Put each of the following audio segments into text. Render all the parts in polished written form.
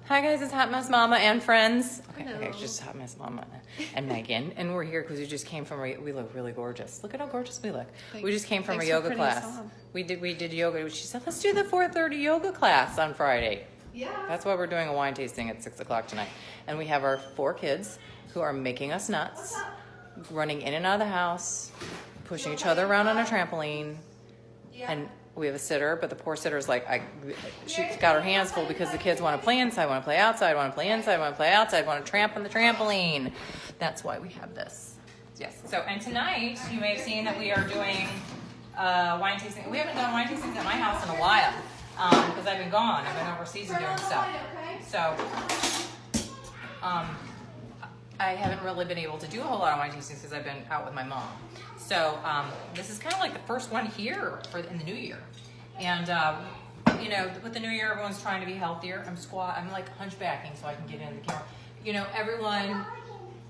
Hi guys, it's Hot Mess Mama and friends. Okay, Hello. okay, it's just Hot Mess Mama and Megan, and we're here because we just came from we look really gorgeous. Look at how gorgeous we look. Thanks. We just came from Thanks a for yoga putting us class. on. We did yoga. She said, let's do the 4:30 yoga class on Friday. Yeah. That's why we're doing a wine tasting at 6 o'clock tonight. And we have our 4 kids who are making us nuts, running in and out of the house, pushing each other around on a trampoline, and we have a sitter, but the poor sitter's like, she's got her hands full because the kids want to play inside, want to play outside, want to play inside, want to play outside, want to tramp on the trampoline. That's why we have this. Yes. So, and tonight you may have seen that we are doing wine tasting. We haven't done wine tastings at my house in a while because I've been gone. I've been overseas and doing stuff. So, I haven't really been able to do a whole lot of wine tastings because I've been out with my mom. So this is kind of like the first one here in the new year. And you know, with the new year, everyone's trying to be healthier. I'm like hunchbacking so I can get into the camera. You know, everyone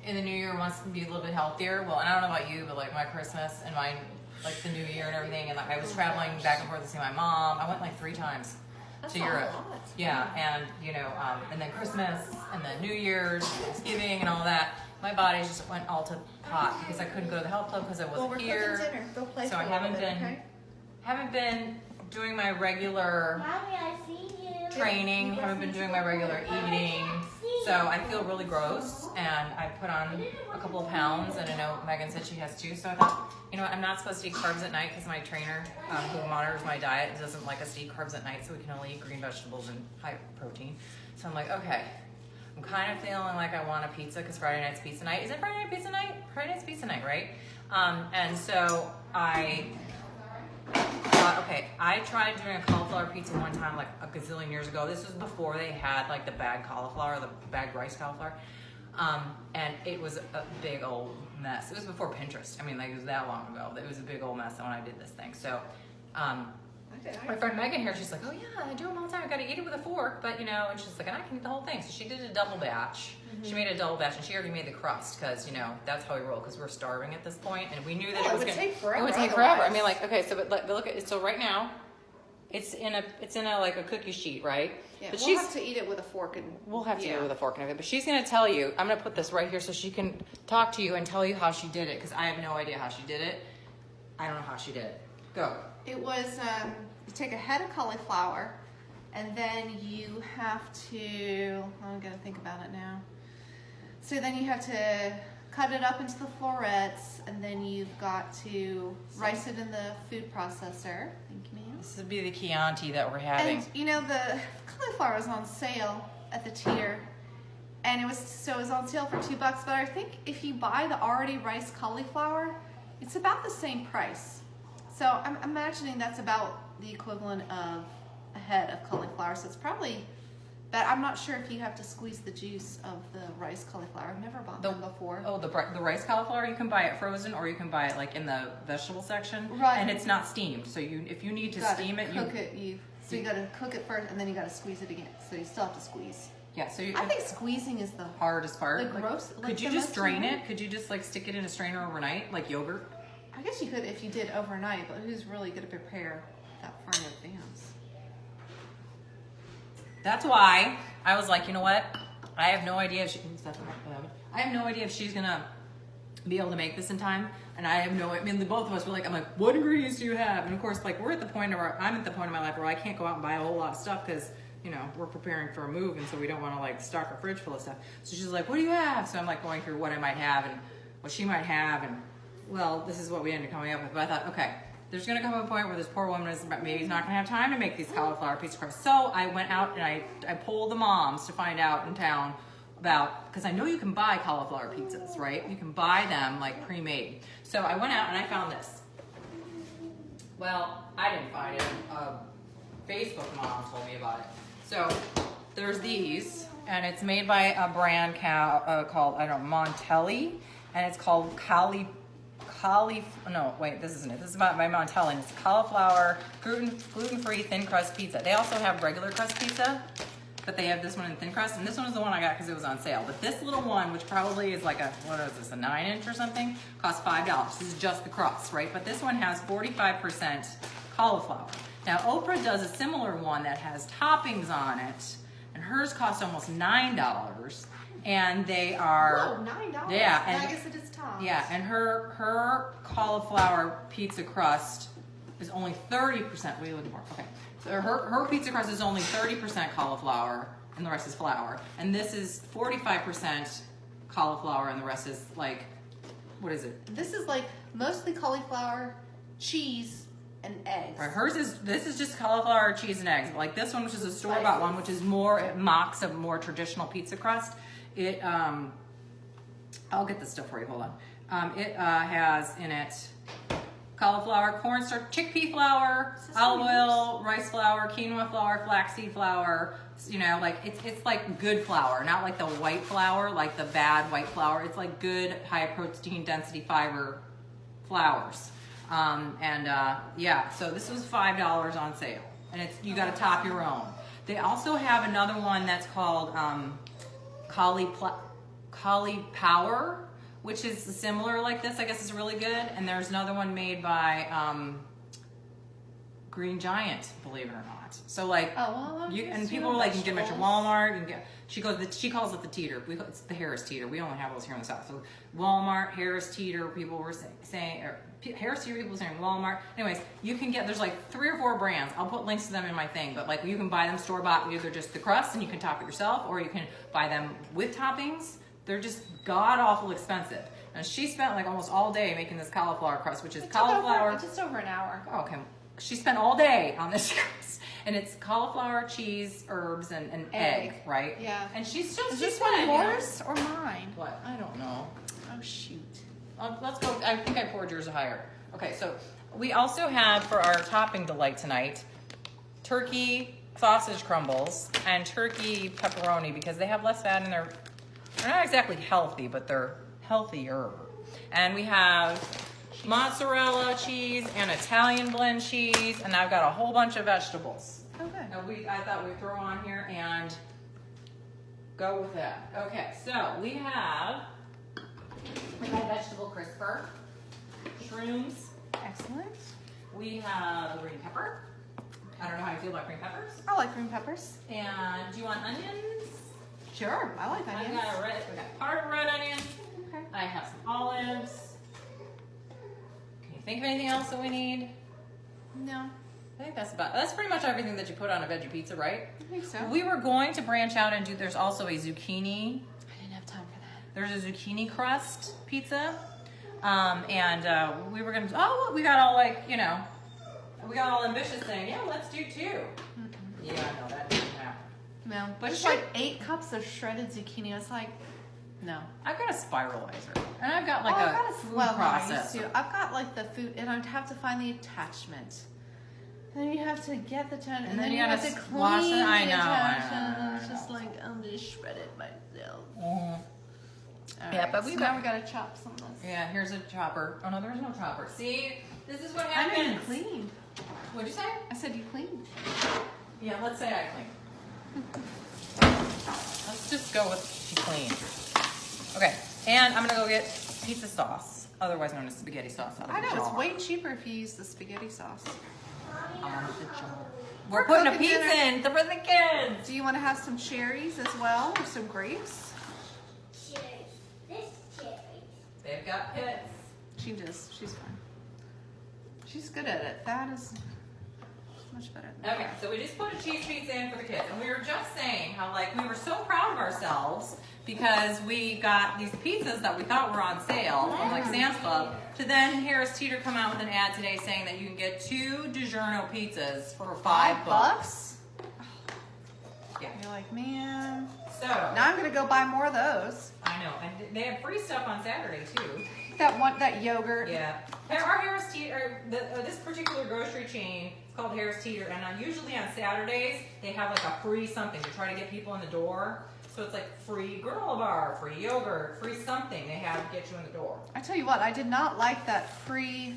in the new year wants to be a little bit healthier. Well, and I don't know about you, but like my Christmas and my like the new year and everything. And like, I was traveling back and forth to see my mom. I went like 3 times. That's to a Europe. lot. Yeah, and you know, and then Christmas, and then New Year's, Thanksgiving, and all that. My body just went all to pot because I couldn't go to the health club because I wasn't here. Cooking dinner. Go play So for I a little bit, haven't been doing my regular Mommy, I see you. training. Haven't been doing my regular eating. So I feel really gross, and I put on a couple of pounds. And I know Megan said she has too. So I thought, you know what, I'm not supposed to eat carbs at night because my trainer, who monitors my diet, doesn't like us to eat carbs at night. So we can only eat green vegetables and high protein. So I'm like, okay. I'm kind of feeling like I want a pizza because Friday night's pizza night. Is it Friday night pizza night? Friday night's pizza night, right? And so I thought, okay, I tried doing a cauliflower pizza one time like a gazillion years ago. This was before they had like the bagged cauliflower, the bagged rice cauliflower. And it was a big old mess. It was before Pinterest. I mean, like it was that long ago. It was a big old mess when I did this thing. So, my friend Megan here, she's like, oh yeah, I do them all the time. I gotta eat it with a fork, but you know, and she's like, and I can eat the whole thing. So she did a double batch. She made a double batch, and she already made the crust because you know that's how we roll because we're starving at this point, and we knew that it was would take forever. It would take forever. I mean, like, okay, so but look at it. So right now, it's in a like a cookie sheet, right? Yeah, but we'll have to eat it with a fork and we'll have to eat it with a fork and everything. But she's gonna tell you. I'm gonna put this right here so she can talk to you and tell you how she did it because I have no idea how she did it. I don't know how she did it. Go. It was you take a head of cauliflower, and then you have to. I'm gonna think about it now. So then you have to cut it up into the florets, and then you've got to rice it in the food processor. Thank you, ma'am. This would be the Chianti that we're having. And you know the cauliflower was on sale at the Twtr, and it was on sale for $2. But I think if you buy the already riced cauliflower, it's about the same price. So I'm imagining that's about the equivalent of a head of cauliflower. So it's probably, but I'm not sure if you have to squeeze the juice of the rice cauliflower. I've never bought them before. Oh, the rice cauliflower, you can buy it frozen or you can buy it like in the vegetable section. Right. And it's not steamed. So if you need to steam it, so you got to cook it first and then you got to squeeze it again. So you still have to squeeze. Yeah, so I think squeezing is the hardest part. The gross. Could you just drain it? Could you just like stick it in a strainer overnight, like yogurt? I guess you could if you did overnight, but who's really going to prepare that far in advance? That's why I was like, you know what? I have no idea if she's gonna be able to make this in time, and I have I mean, both of us were like, I'm like, what ingredients do you have? And of course, like I'm at the point in my life where I can't go out and buy a whole lot of stuff because you know we're preparing for a move, and so we don't want to like stock our fridge full of stuff. So she's like, what do you have? So I'm like going through what I might have and what she might have, and well, this is what we ended up coming up with. But I thought, okay, there's going to come a point where this poor woman is maybe not going to have time to make these cauliflower pizza crusts. So I went out and I polled the moms to find out in town about, because I know you can buy cauliflower pizzas, right? You can buy them like pre-made. So I went out and I found this. Well, I didn't find it. Facebook mom told me about it. So there's these, and it's made by a brand called, I don't know, Montelli, and it's called no, wait, this isn't it. This is by Montelli, and it's cauliflower, gluten-free thin crust pizza. They also have regular crust pizza, but they have this one in thin crust, and this one is the one I got because it was on sale. But this little one, which probably is like a 9-inch or something, costs $5. This is just the crust, right? But this one has 45% cauliflower. Now, Oprah does a similar one that has toppings on it, and and hers cost almost $9, and they are. Whoa, $9. Yeah, and I guess it is Tom's. yeah, and her cauliflower pizza crust is only 30%. What are you looking for? Okay, so her pizza crust is only 30% cauliflower, and the rest is flour. And this is 45% cauliflower, and the rest is like, what is it? This is like mostly cauliflower, cheese, and eggs. Right, this is just cauliflower, cheese, and eggs. Like this one, which is a store-bought one, which is more, it mocks a more traditional pizza crust. It, I'll get this stuff for you, hold on. It has in it cauliflower, cornstarch, chickpea flour, olive oil, rice flour, quinoa flour, flaxseed flour. You know, like it's like good flour, not like the white flour, like the bad white flour. It's like good high protein density fiber flours. Yeah, so this was $5 on sale, and it's you got to top your own. They also have another one that's called cauliflower, which is similar like this. I guess is really good. And there's another one made by Green Giant, believe it or not. So like, people are like, you can get them at your Walmart. You can get. She calls it the Twtr. It's the Harris Teeter. We only have those here in the South. So Walmart, Harris Teeter. People were saying. Harris Teeter, people saying Walmart. Anyways, you can get, there's like 3 or 4 brands. I'll put links to them in my thing, but like you can buy them store-bought, either just the crust and you can top it yourself, or you can buy them with toppings. They're just god-awful expensive. And she spent like almost all day making this cauliflower crust, which is cauliflower. Just over an hour. Oh, okay. She spent all day on this crust. And it's cauliflower, cheese, herbs, and egg, right? Yeah. And she's just, is this one yours or mine? What? I don't know. Oh, shoot. Let's go. I think I poured yours higher. Okay, so we also have for our topping delight tonight, turkey sausage crumbles and turkey pepperoni, because they have less fat in there. They're not exactly healthy, but they're healthier. And we have mozzarella cheese and Italian blend cheese, and I've got a whole bunch of vegetables. Okay. I thought we'd throw on here and go with that. Okay, so we have vegetable crisper, shrooms. Excellent. We have green pepper. I don't know how you feel about green peppers. I like green peppers. And do you want onions? Sure, I like onions. We got part of red onion. Okay. I have some olives. Can you think of anything else that we need? No. I think that's pretty much everything that you put on a veggie pizza, right? I think so. We were going to branch out and do, there's also a zucchini. I didn't have time for that. There's a zucchini crust pizza. We were going to, we got all like, you know, we got all ambitious saying, yeah, let's do 2. Mm-hmm. Yeah, no, that didn't happen. No, but it's like 8 cups of shredded zucchini. It's like, no. I've got a spiralizer, and I've got like a food processor. I've got like the food, and I'd have to find the attachment. Then you have to get the attachment, and then you have to wash clean it. the attachment. It's just like, I'm just shred it myself. Mm-hmm. Yeah, but now we gotta chop some of this. Yeah, here's a chopper. Oh no, there's no chopper. See, this is what I happens. didn't clean. What'd you say? I said you cleaned. Yeah, let's say I cleaned. Let's just go with she cleaned. Okay, and I'm gonna go get pizza sauce, otherwise known as spaghetti sauce. I know, it's way cheaper if you use the spaghetti sauce. We're putting a pizza in for the kids. Do you want to have some cherries as well, or some grapes? Cherries. This cherries. They've got pits. She does. She's fine. She's good at it. That is much better than Okay, so we just put a cheese pizza in for the kids, and we were just saying how like we were so proud of ourselves because we got these pizzas that we thought were on sale from like Sam's Club, to then Harris Teeter come out with an ad today saying that you can get 2 DiGiorno pizzas for $5. Yeah. You're like, man. So Now I'm gonna go buy more of those. I know, and they have free stuff on Saturday too. That yogurt. Yeah. Our Harris Teeter, this particular grocery chain, it's called Harris Teeter, and usually on Saturdays they have like a free something to try to get people in the door. So it's like free granola bar, free yogurt, free something they have to get you in the door. I tell you what, I did not like that free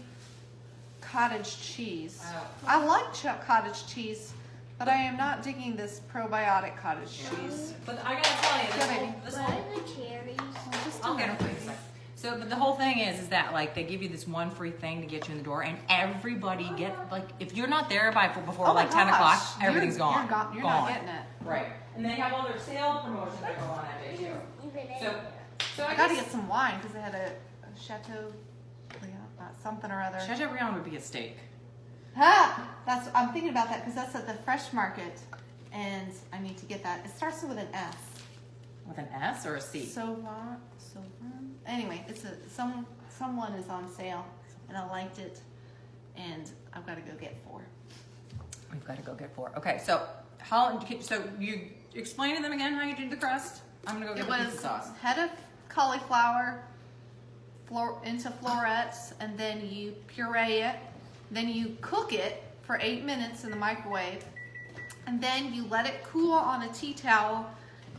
cottage cheese. Oh. I like cottage cheese, but I am not digging this probiotic cottage cheese. But I gotta tell you, Yeah, baby. this What whole are the cherries? Just I'll a get them minute, for you in a baby. second. So, but the whole thing is that like they give you this one free thing to get you in the door, and everybody like if you're not there before Oh my like 10 o'clock, gosh. everything's gone. You're not getting it. Right. And they have all their sale promotions that go on that day too. So I gotta get some wine because they had a Chateau, something or other. Chateaubriand would be a steak. I'm thinking about that because that's at the Fresh Market, and I need to get that. It starts with an S. With an S or a C? Anyway, it's someone is on sale, and I liked it, and I've got to go get 4. We've got to go get 4. Okay, so you explain to them again how you did the crust. I'm gonna go get the pizza sauce. Head of cauliflower into florets, and then you puree it. Then you cook it for 8 minutes in the microwave, and then you let it cool on a tea towel,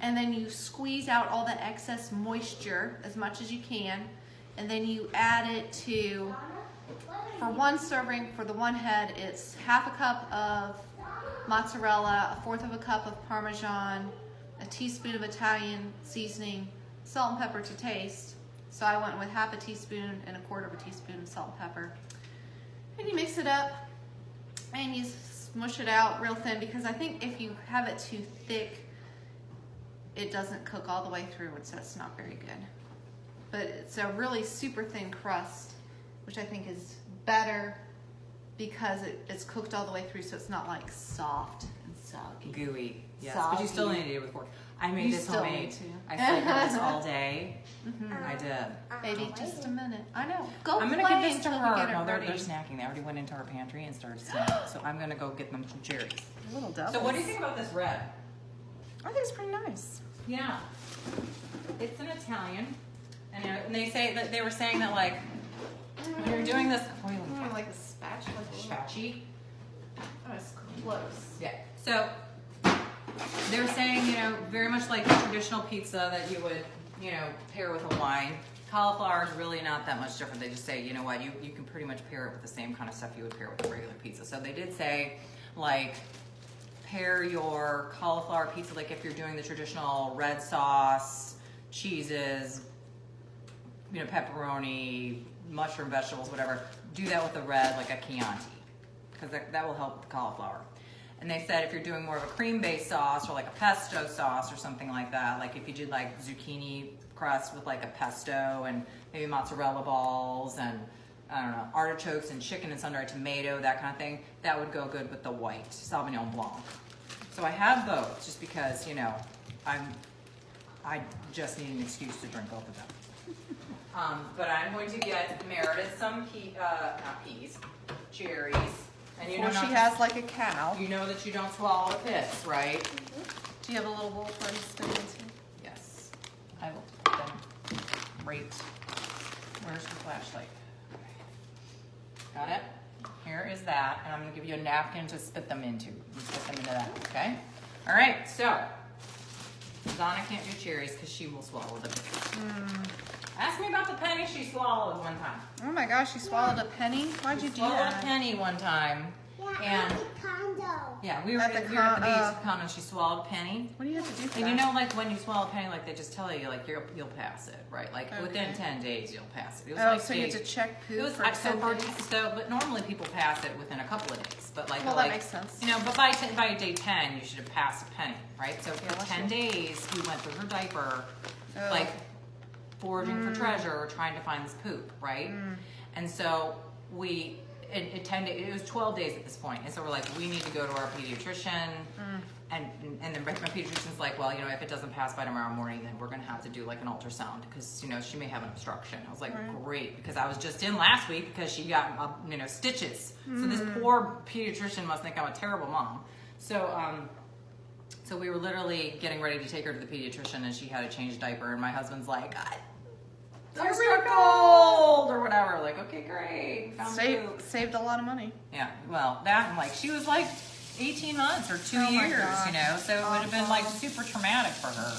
and then you squeeze out all the excess moisture as much as you can, and then you add it to, for one serving, for the one head, it's half a cup of mozzarella, 1/4 of a cup of Parmesan, a teaspoon of Italian seasoning, salt and pepper to taste. So I went with 1/2 teaspoon and 1/4 of a teaspoon of salt and pepper. And you mix it up and you smush it out real thin, because I think if you have it too thick, it doesn't cook all the way through, so it's not very good. But it's a really super thin crust, which I think is better because it's cooked all the way through, so it's not like soft and soggy. Gooey, yes, Soggy. but you still need to do it with fork. I made You this still homemade. need to. I flavored this all day. I did. Baby, just a minute. I know. Go I'm play gonna give this to until we her. get it No, they're ready. snacking. They already went into her pantry and started snacking. So I'm gonna go get them some cherries. Little doubles. So what do you think about this red? I think it's pretty nice. Yeah, it's an Italian, and they say that they were saying that like when you're doing this. Like a spatula. Spatchy. Oh, it's close. Yeah. So they're saying, very much like the traditional pizza that you would, pair with a wine. Cauliflower is really not that much different. They just say, you know what, you can pretty much pair it with the same kind of stuff you would pair with a regular pizza. So they did say, like, pair your cauliflower pizza, like if you're doing the traditional red sauce, cheeses, pepperoni, mushroom, vegetables, whatever. Do that with the red, like a Chianti, because that will help with the cauliflower. And they said if you're doing more of a cream-based sauce or like a pesto sauce or something like that, like if you did like zucchini crust with like a pesto and maybe mozzarella balls and I don't know, artichokes and chicken and sun-dried tomato, that kind of thing, that would go good with the white Sauvignon Blanc. So I have those just because, I just need an excuse to drink both of them. But I'm going to get Meredith some cherries. And Or she has like a cow. you know that you don't swallow the pits, right? Do you have a little bowl for us to spin into? Yes. I will put them right. Where's the flashlight? Got it? Here is that. And I'm going to give you a napkin to spit them into. You spit them into that, okay? All right, so Donna can't do cherries because she will swallow them. Ask me about the penny she swallowed one time. Oh my gosh, you swallowed a penny? Why'd you do Swallowed that? a penny one time. Yeah, And at the condo. yeah, we were At at the the beach condo and she swallowed a penny. What do you have to do for And that? like when you swallow a penny, like they just tell you, like you'll pass it, right? Like within 10 days you'll pass it. It was Oh, like so you have to check it poop was for so 10 days? but normally people pass it within a couple of days. But like Well, that makes sense. but by day 10 you should have passed a penny, right? So for let's 10 see. days we went through her diaper, Oh. like foraging for treasure, trying to find this poop, right? And so it was 12 days at this point, and so we're like, we need to go to our pediatrician, and then my pediatrician's like, well, if it doesn't pass by tomorrow morning, then we're gonna have to do like an ultrasound because she may have an obstruction. I was like, great, because I was just in last week because she got stitches. So this poor pediatrician must think I'm a terrible mom. So we were literally getting ready to take her to the pediatrician, and she had to change a diaper, and my husband's like, they're so cold or whatever. Like, okay, great. Found poop. Saved a lot of money. Yeah, well, that and like she was like 18 months or 2 Oh my years, gosh. so it would have been like super traumatic for her.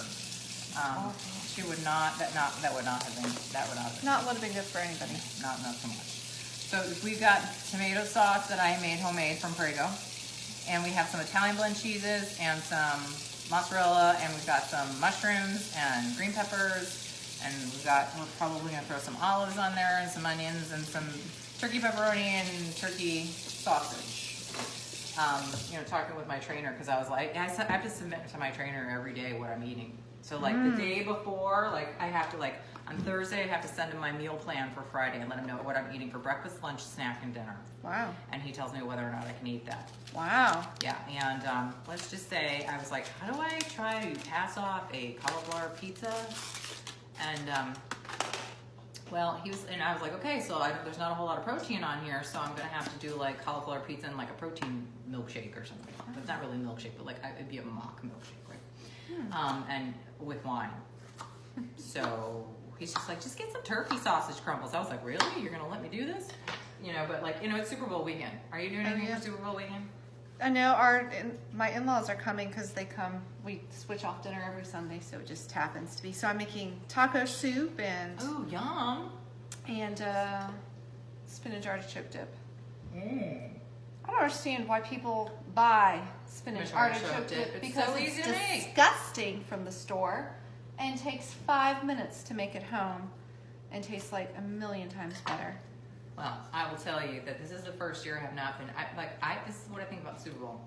She would not. That would not have been. That would not have been. Not would have been good for anybody. Not so much. So we've got tomato sauce that I made homemade from Prego, and we have some Italian blend cheeses and some mozzarella, and we've got some mushrooms and green peppers And we're probably gonna throw some olives on there and some onions and some turkey pepperoni and turkey sausage. Talking with my trainer, because I was like, I have to submit to my trainer every day what I'm eating. So like the day before, like I have to on Thursday I have to send him my meal plan for Friday and let him know what I'm eating for breakfast, lunch, snack, and dinner. Wow. And he tells me whether or not I can eat that. Wow. Yeah, and let's just say I was like, how do I try to pass off a cauliflower pizza? And I was like, okay, so there's not a whole lot of protein on here, so I'm gonna have to do like cauliflower pizza and like a protein milkshake or something. But it's not really milkshake, but like it'd be a mock milkshake, right? And with wine. So he's just like, just get some turkey sausage crumbles. I was like, really? You're gonna let me do this? But it's Super Bowl weekend. Are you doing anything for Super Bowl weekend? I know my in-laws are coming because we switch off dinner every Sunday, so it just happens to be. So I'm making taco soup and Oh, yum. and spinach artichoke dip. I don't understand why people buy spinach artichoke dip It's because so easy to make. disgusting from the store and takes 5 minutes to make at home and tastes like a million times better. Well, I will tell you that this is the first year I have not been. This is what I think about the Super Bowl.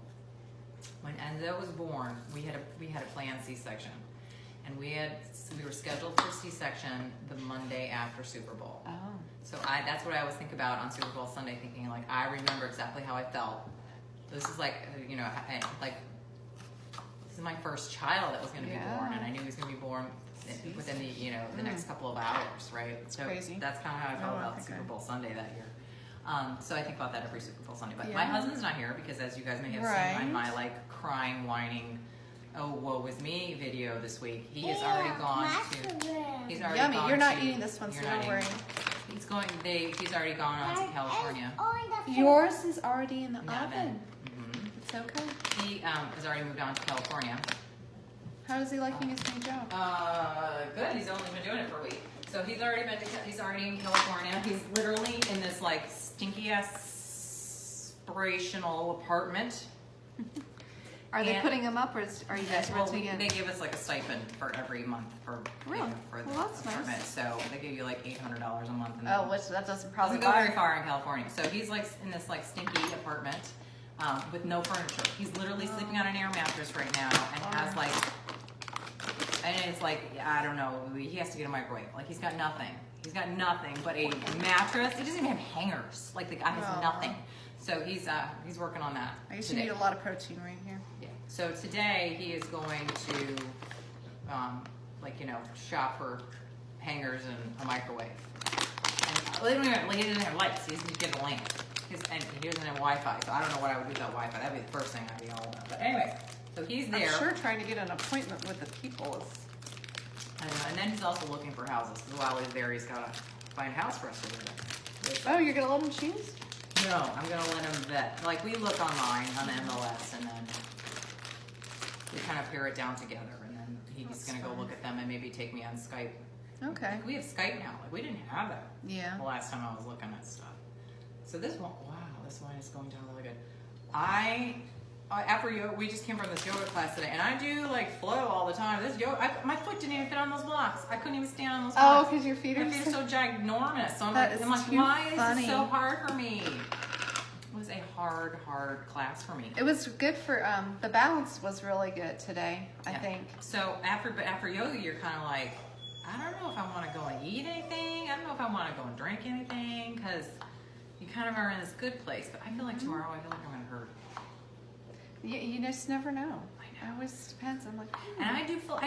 When Enzo was born, we had a planned C-section, and we were scheduled for C-section the Monday after Super Bowl. Oh. So that's what I always think about on Super Bowl Sunday, thinking like I remember exactly how I felt. This is like this is my first child that was going to be born, and I knew he was going to be born within the next couple of hours, right? So crazy. that's kind of how I felt about Super Bowl Sunday that year. So I think about that every Super Bowl Sunday. But my husband's not here because, as you guys may have seen, my like crying, whining, oh woe is me video this week. He has already gone to. He's already Yummy. gone You're not to- eating this one, so you're don't not worry. He's already gone on to California. Yours is already in the Yeah, oven. Mm-hmm. It's okay. He has already moved on to California. How is he liking his new job? Good. He's only been doing it for a week. So he's already in California. He's literally in this like stinky ass aspirational apartment. Are they putting them up, or are you guys renting it? They give us like a stipend for every month for Really? for the Well, that's nice. apartment. So they give you like $800 a month. And Oh, which that doesn't probably doesn't go very far in California. So he's like in this like stinky apartment with no furniture. He's literally sleeping on an air mattress right now and has like, and it's like, I don't know, he has to get a microwave. Like he's got nothing. He's got nothing but a mattress. He doesn't even have hangers. Like the guy has nothing. So he's working on that. I guess you need a lot of protein right here. Yeah. So today he is going to, shop for hangers and a microwave. And he doesn't have lights. He doesn't get a lamp. And he doesn't have Wi-Fi. So I don't know what I would do without Wi-Fi. That'd be the first thing I'd be all about. But anyway, so he's there. I'm sure trying to get an appointment with the people is. I know. And then he's also looking for houses. Because while he's there, he's got to find a house for us to live in. Oh, you're gonna let him choose? No, I'm gonna let him vet. Like we look online on MLS, and then we kind of pare it down together, and then he's gonna go look at them and maybe take me on Skype. Okay. Like, we have Skype now. Like we didn't have that Yeah. the last time I was looking at stuff. So this one, wow, this wine is going down really good. After yoga, we just came from this yoga class today, and I do like flow all the time. This yoga, my foot didn't even fit on those blocks. I couldn't even stand on those Oh, blocks. because your feet are My feet are so ginormous. So I'm That like, is why too is funny. this so hard for me? It was a hard class for me. It was good for the balance was really good today. I think. So after yoga, you're kind of like, I don't know if I want to go and eat anything. I don't know if I want to go and drink anything because you kind of are in this good place. But I feel like tomorrow, I feel like I'm gonna hurt. You just never know. I know. It always depends. I'm like, And I did bar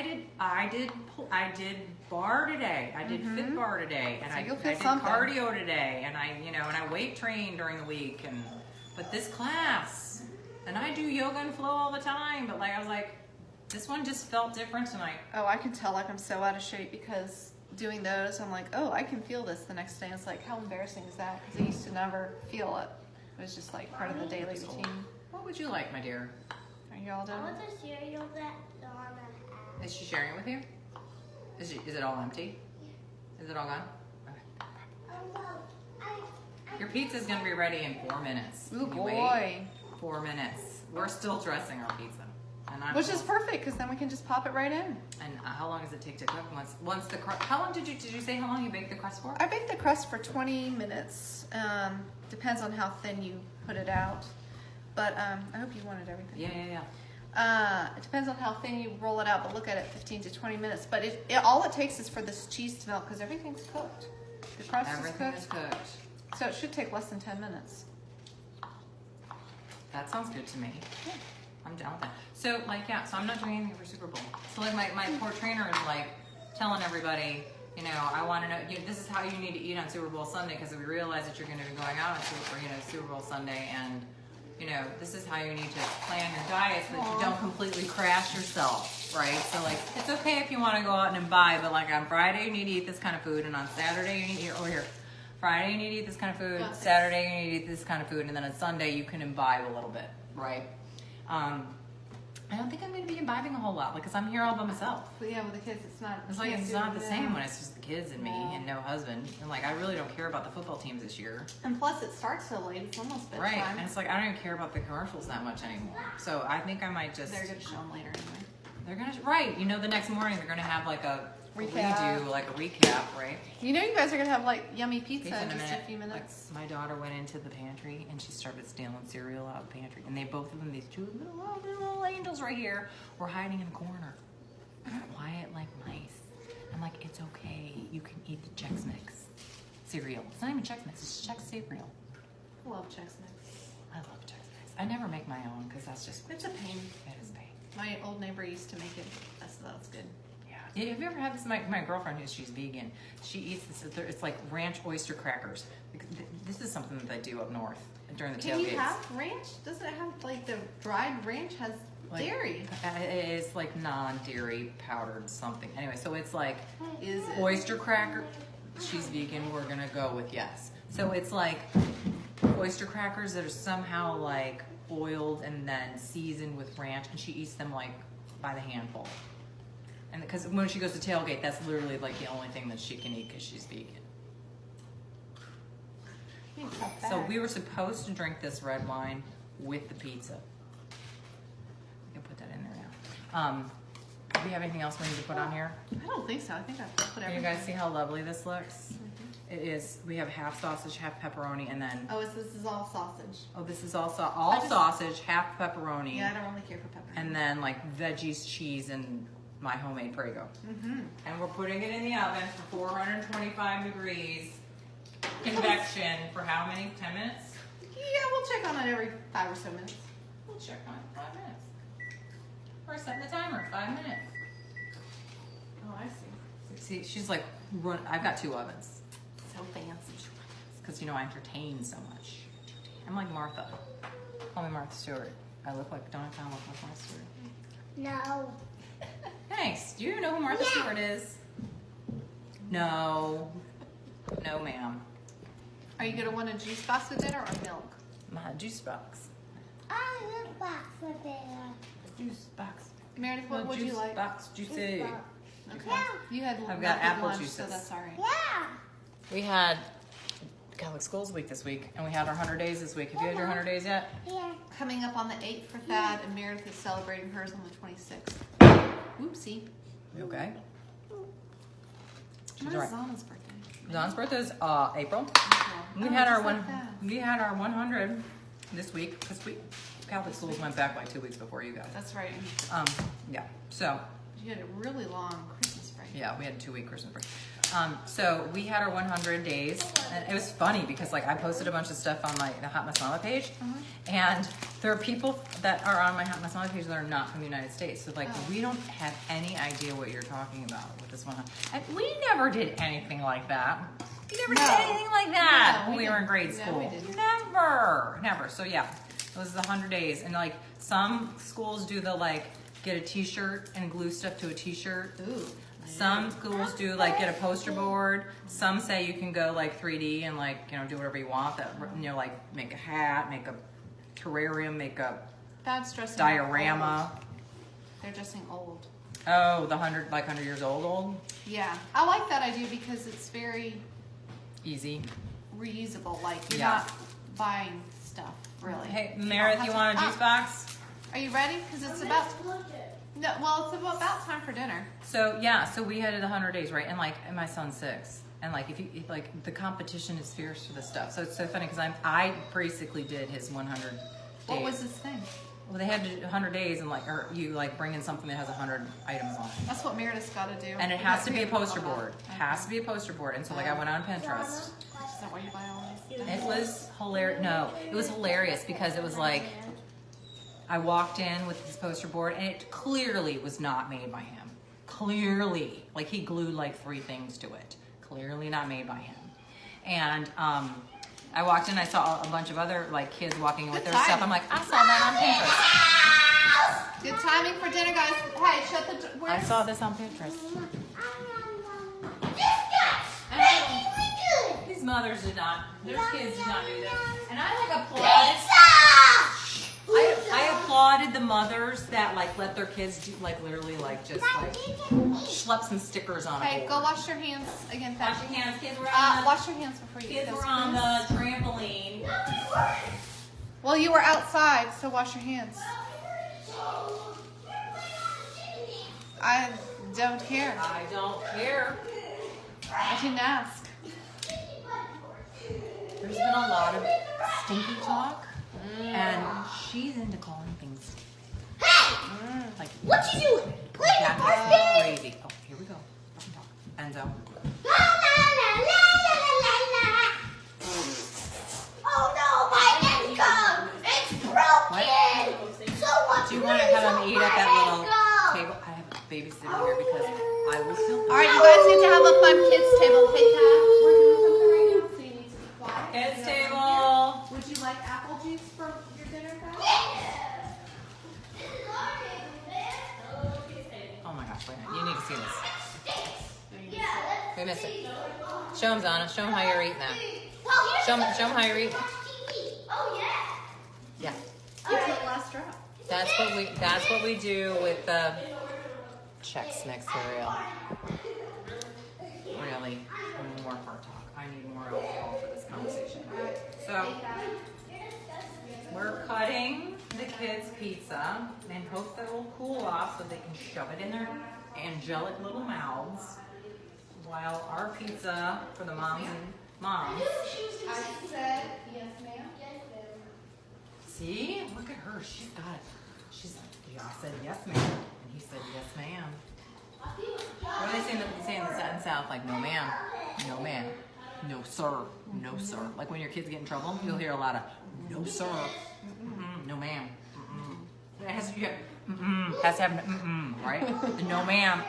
today. I did fit bar today, and So I you'll did feel something. cardio today, and I weight trained during the week, but this class, and I do yoga and flow all the time, but like I was like, this one just felt different tonight. oh, I can tell like I'm so out of shape because doing those, I'm like, oh, I can feel this the next day. It's like, how embarrassing is that? Because I used to never feel it. It was just like part of the daily routine. What would you like, my dear? Are you all I done? want the cereal that Donna has. Is she sharing it with you? Is it all empty? Is it all gone? Okay. Oh, no. Your pizza's gonna be ready in 4 minutes. Ooh, Can you boy. wait? 4 minutes. We're still dressing our pizza. And Which is perfect because then we can just pop it right in. And how long does it take to cook? Once the crust, how long did you say how long you bake the crust for? I bake the crust for 20 minutes. Depends on how thin you put it out. But I hope you wanted everything. Yeah. It depends on how thin you roll it out, but look at it, 15 to 20 minutes. But all it takes is for this cheese to melt because everything's cooked. The crust Everything is is cooked. cooked. So it should take less than 10 minutes. That sounds good to me. Yeah. I'm down with that. So so I'm not doing anything for Super Bowl. So like my poor trainer is like telling everybody, you know, I want to know, this is how you need to eat on Super Bowl Sunday because we realize that you're going to be going out on Super Bowl Sunday, and you know, this is how you need to plan your diet so that you don't completely crash yourself, right? So like, it's okay if you want to go out and buy, but like on Friday you need to eat this kind of food, and on Saturday you need to eat, Friday you need to eat this kind of food, Saturday you need to eat this kind of food, and then on Sunday you can imbibe a little bit, right? I don't think I'm going to be imbibing a whole lot because I'm here all by myself. But yeah, with the kids, it's not. It's like it's not the same when it's just the kids and me and no husband. And like I really don't care about the football teams this year. And plus, it starts so late; it's almost bedtime. Right, and it's like I don't even care about the commercials that much anymore. So I think I might just. They're gonna show them later anyway. They're gonna right. You know, the next morning they're gonna have like a Recap. redo, like a recap, right? You know, you guys are gonna have like yummy pizza in a just minute. a few minutes. Like, my daughter went into the pantry and she started stealing cereal out of the pantry, and both of them, these two little angels right here, were hiding in the corner, quiet like mice. I'm like, it's okay. You can eat the Chex Mix cereal. It's not even Chex Mix. It's Chex cereal. I love Chex Mix. I love Chex Mix. I never make my own because that's just It's a pain. it is a pain. My old neighbor used to make it. That's good. Yeah. Have you ever had this? My girlfriend, she's vegan. She eats this. It's like ranch oyster crackers. This is something that they do up north during the Can tailgates. you have ranch? Doesn't it have like the dried ranch has dairy? It's like non-dairy powdered something. Anyway, so it's like Is it? oyster cracker. She's vegan. We're gonna go with yes. So it's like oyster crackers that are somehow like oiled and then seasoned with ranch, and she eats them like by the handful. And because when she goes to tailgate, that's literally like the only thing that she can eat because she's vegan. So we were supposed to drink this red wine with the pizza. We can put that in there now. Do we have anything else we need to put on here? I don't think so. I think I've put Can everything. you guys see how lovely this looks? It is. We have half sausage, half pepperoni, and then This is all sausage. this is all sausage, half pepperoni, Yeah, I don't really care for pepper. and then like veggies, cheese, and my homemade Prego. And we're putting it in the oven for 425 degrees. Convection for how many? 10 minutes? Yeah, we'll check on it every 5 or so minutes. We'll check on it. 5 minutes. We're setting the timer. 5 minutes. Oh, I see. See, she's like, I've got 2 ovens. So fancy. Because, you know, I entertain so much. I'm like Martha. Call me Martha Stewart. I look like, don't I kind of look like Martha Stewart? No. Thanks. Do you know who Martha Stewart is? No. No, ma'am. Are you gonna want a juice box with dinner or milk? My juice box. I look back for there. Juice box. Meredith, what would you like? Box juicy. Okay. Yeah. You had I've got milk apple with lunch, so juices. that's all right. Yeah. We had Catholic Schools Week this week, and we had our 100 days this week. Have you had your 100 days yet? Yeah. Coming up on the 8th for Thad, and Meredith is celebrating hers on the 26th. Oopsie. You okay? She's When all is right. Zana's birthday? Don's birthday is April. We Oh, had our just like that. we had our 100 this week because Catholic schools went back like 2 weeks before you guys. That's right. Yeah. So You had a really long Christmas break. yeah, we had a 2-week Christmas break. So we had our 100 days, and it was funny because like I posted a bunch of stuff on the Hot Mess Mama page, and there are people that are on my Hot Mess Mama page that are not from the United States. So like we don't have any idea what you're talking about with this one. And we never did anything like that. We never did anything like that No, when we we were in didn't. grade No, school. we didn't. Never. So yeah, it was the 100 days, and like some schools do the like get a T-shirt and glue stuff to a T-shirt. Ooh. Some schools do like get a poster board. Some say you can go like 3D and like, you know, do whatever you want. That, you know, like make a hat, make a terrarium, make a Dad's dressing diorama. old. They're dressing old. Oh, the 100 years old. Yeah, I like that idea because it's very Easy. reusable. Like you're Yeah. not buying stuff really. Hey, Meredith, you want a juice box? Are you ready? Because it's about no. Well, it's about time for dinner. So yeah, so we had the 100 days, right? And like, and my son's 6, and like, if the competition is fierce for this stuff. So it's so funny because I basically did his 100 days. What was his thing? Well, they had 100 days, and like, or you like bring in something that has 100 items on it. That's what Meredith's got to do. And it has to be a poster board. It has to be a poster board. And so like, I went on Pinterest. Is that why you buy all this? It was hilarious. No, it was hilarious because it was like, I walked in with this poster board and it clearly was not made by him. Clearly. Like he glued like 3 things to it. Clearly not made by him. And I walked in, I saw a bunch of other like kids walking in with their stuff. I'm like, I saw that on Pinterest. Good timing for dinner, guys. Hey, shut the door. I saw this on Pinterest. These mothers did not, their kids did not do this. And I like applauded. I applauded the mothers that like let their kids do like literally like just like schlep some stickers on Hey, it. go wash your hands again. Wash your hands, kids were on Wash your hands before you kids eat were those on spoons. the trampoline. Well, you were outside, so wash your hands. I don't care. I don't care. I didn't ask. There's been a lot of stinky talk, and she's into calling things like What you doing? Put it in that the is basket. crazy. Oh, here we go. Enzo. La, la, la, la, la, la, la. Oh no, my neck's gone. It's broken. So what? Do you want to have them eat at that little table? I have a babysitter here because I will feel. All right, you guys need to have a fun kids table. Hey, Pat, we're doing something right now, so you need to be quiet. Kids table. Would you like apple juice for your dinner, Pat? Oh my gosh, wait a minute. You need to see this. We missed it. Show them, Zana. Show them how you're eating that. Show them how you're eating. Oh yeah. Yeah. It's the last drop. That's what we do with the Chex Mix cereal. Really, more car talk. I need more alcohol for this conversation. So we're cutting the kids' pizza and hope that it will cool off so they can shove it in their angelic little mouths. While our pizza for the moms. I said yes, ma'am. See, look at her. She's got it. I said yes, ma'am, and he said yes, ma'am. What do they say in the South? Like no, ma'am, no, ma'am, no, sir, no, sir. Like when your kids get in trouble, you'll hear a lot of no, sir, no, ma'am. It has to have right? The no, ma'am.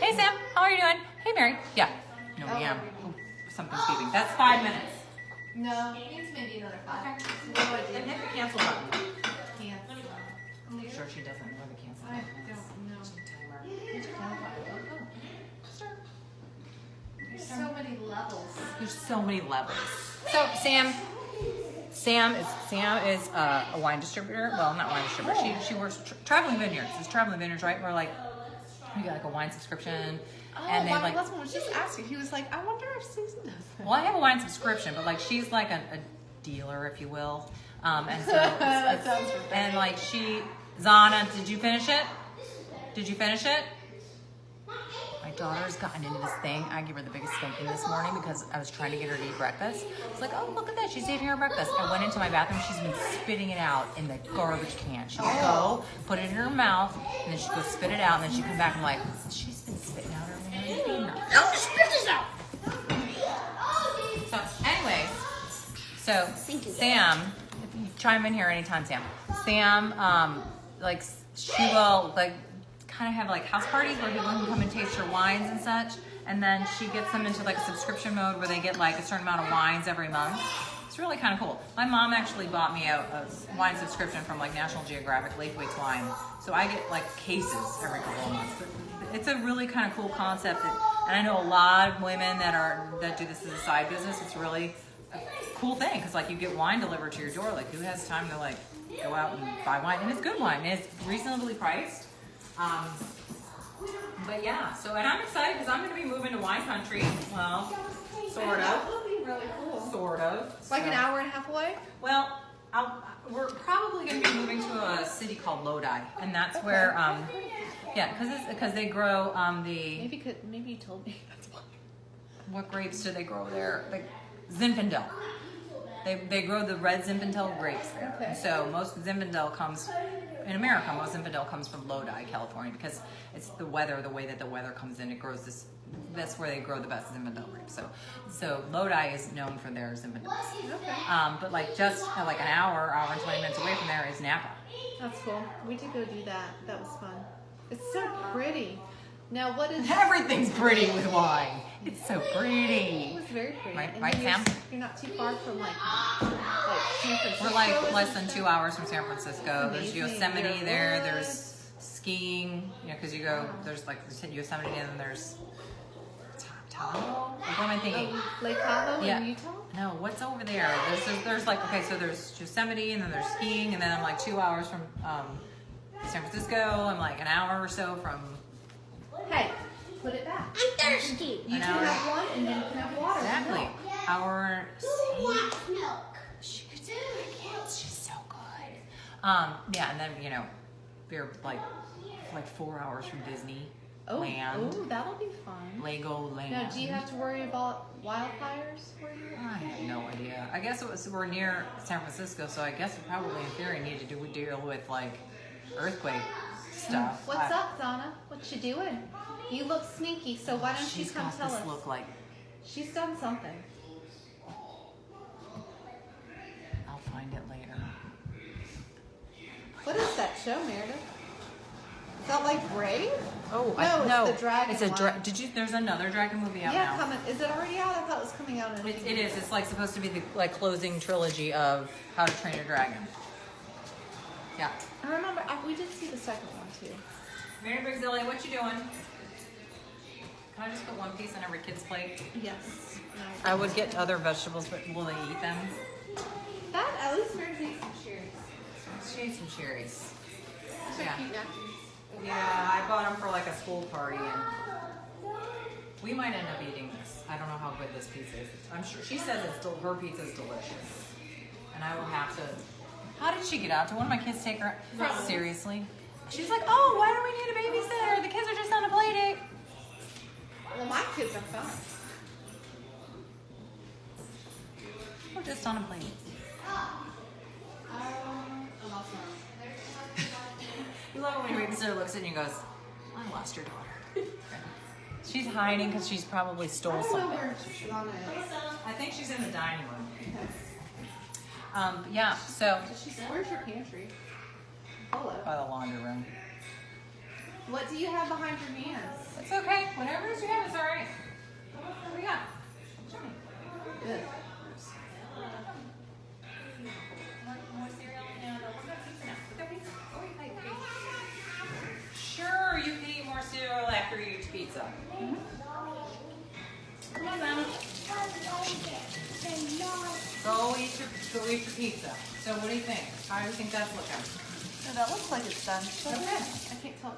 Hey, Sam, how are you doing? Hey, Mary. Yeah. No, ma'am. Oh, something's beeping. That's 5 minutes. No, it's maybe another 5. Okay. So what do I do? Then hit the cancel button. Can't. I'm sure she doesn't know the cancel I button. don't know. There's so many levels. There's so many levels. So Sam is a wine distributor. Well, not wine distributor. She works traveling vineyards. It's traveling vineyards, right? Where like you get like a wine subscription, and they my like. husband was just asking. He was like, I wonder if Susan does that. Well, I have a wine subscription, but like she's like a dealer, if you will, and so That sounds and like Zana, did you finish it? Did you finish it? My daughter's gotten into this thing. I gave her the biggest spanking this morning because I was trying to get her to eat breakfast. It's like, oh, look at that. She's eating her breakfast. I went into my bathroom. She's been spitting it out in the garbage can. She'd go, put it in her mouth, and then she'd go spit it out, and then she'd come back and like, she's been spitting out everything. No, spit this out. So, anyways, so Sam, if you chime in here anytime, Sam. Sam, like, she will, like, kind of have like house parties where people can come and taste your wines and such, and then she gets them into like a subscription mode where they get like a certain amount of wines every month. It's really kind of cool. My mom actually bought me a wine subscription from like National Geographic Lakeways Wine, so I get like cases every couple of months. But it's a really kind of cool concept, and I know a lot of women that do this as a side business. It's really a cool thing because like you get wine delivered to your door. Like who has time to like go out and buy wine? And it's good wine. And it's reasonably priced. But yeah, so, and I'm excited because I'm going to be moving to wine country. Well, sort That of. would be really cool. Sort of. Like So- an hour and a half away? Well, we're probably going to be moving to a city called Lodi, and that's where, yeah, because they grow the. Maybe you told me that's why. What grapes do they grow there? Like Zinfandel. They grow the red Zinfandel grapes there. Okay. So most Zinfandel comes in America. Most Zinfandel comes from Lodi, California, because it's the weather. The way that the weather comes in, it grows this. That's where they grow the best Zinfandel grapes. So Lodi is known for their Zinfandels. Okay. But like just like an hour and 20 minutes away from there is Napa. That's cool. We did go do that. That was fun. It's so pretty. Now what is? Everything's pretty with wine. It's so pretty. It was very pretty. Right, And right, then Sam? you're not too far from like San Francisco. We're like less isn't than it? 2 hours from San Francisco. There's Amazing. Yosemite there. What? There's skiing. You know, because you go. There's like Yosemite and then there's Tahoe. What am I thinking? Lake Tahoe Yeah. in Utah. No, what's over there? There's like okay, so there's Yosemite and then there's skiing and then I'm like 2 hours from San Francisco. I'm like an hour or so from. Hey, put it back. I'm thirsty. You An can hour. have one and then you can have water. Exactly. Our. Who wants milk? It's just so good. Yeah, and then you know, we're like 4 hours from Disney Land, that'll be fun. Lego Land. Now, do you have to worry about wildfires where you're I have no idea. I guess we're near San Francisco, so I guess we probably in theory need to deal with like earthquake stuff. What's up, Donna? What you doing? You look sneaky, so why don't you She's come got tell this us? look like She's done something. I'll find it later. What is that show, Meredith? Is that like Brave? Oh, No, it's the dragon It's a one. Did you? There's another dragon movie out Yeah, now. coming. Is it already out? I thought it was coming out in. It is. It's like supposed to be the like closing trilogy of How to Train Your Dragon. Yeah. I remember we did see the second one too. Mary Brigzilli, what you doing? Can I just put one piece on every kid's plate? Yes. I would get other vegetables, but will they eat them? That at least Meredith ate some cherries. She ate some cherries. Those are Yeah. cute napkins. Yeah, I bought them for like a school party, and we might end up eating this. I don't know how good this pizza is. I'm sure she says her pizza is delicious, and I will have to. How did she get out? Did one of my kids take her? Seriously? She's like, oh, why do we need a babysitter? The kids are just on a play date. Well, my kids are fun. We're just on a play date. You love it when your babysitter looks at you and goes, I lost your daughter. She's hiding because she's probably stole I don't know something. where Donna is. I think she's in the dining room. Yeah, so Where's your pantry? Hello. by the laundry room. What do you have behind your hands? It's okay. Whatever it is you have, it's all right. What do we got? Show me. Good. More cereal and what about pizza now? Put that pizza. Oh, wait, wait, wait. Sure, you can eat more cereal after you eat pizza. Come on, Donna. Go eat your pizza. So what do you think? How do you think that's looking? So that looks like it's done. Okay. I can't tell.